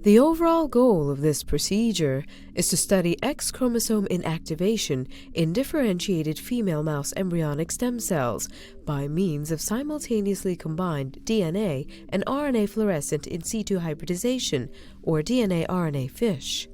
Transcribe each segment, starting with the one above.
The overall goal of this procedure is to study X chromosome inactivation in differentiated female mouse embryonic stem cells by means of simultaneously combined DNA and RNA fluorescent in situ hybridization, or DNA-RNA fish.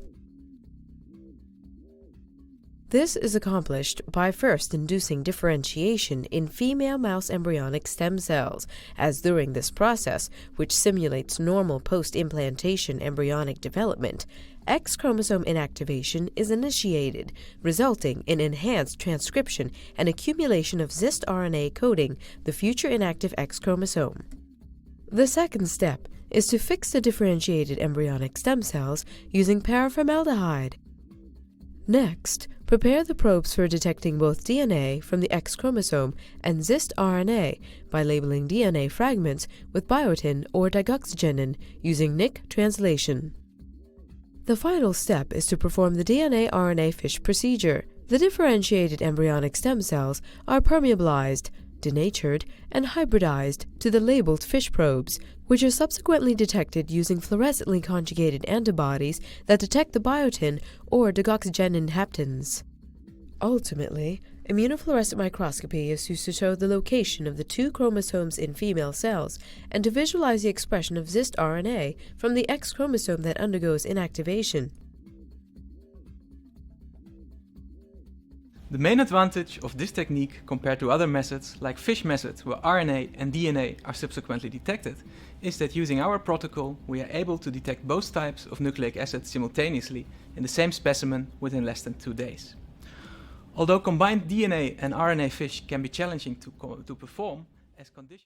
This is accomplished by first inducing differentiation in female mouse embryonic stem cells, as during this process, which simulates normal post-implantation embryonic development, X chromosome inactivation is initiated, resulting in enhanced transcription and accumulation of cyst RNA coding the future inactive X chromosome. The second step is to fix the differentiated embryonic stem cells using paraformaldehyde. Next, prepare the probes for detecting both DNA from the X chromosome and cyst RNA by labeling DNA fragments with biotin or digoxygenin using Nick translation. The final step is to perform the DNA-RNA fish procedure. The differentiated embryonic stem cells are permeabilized, denatured, and hybridized to the labeled fish probes, which are subsequently detected using fluorescently conjugated antibodies that detect the biotin or digoxygenin haptens. Ultimately, immunofluorescent microscopy is used to show the location of the two chromosomes in female cells and to visualize the expression of cyst RNA from the X chromosome that undergoes inactivation. The main advantage of this technique compared to other methods like fish method where RNA and DNA are subsequently detected is that using our protocol we are able to detect both types of nucleic acid simultaneously in the same specimen within less than 2 days. Although combined DNA and RNA fish can be challenging to perform as conditions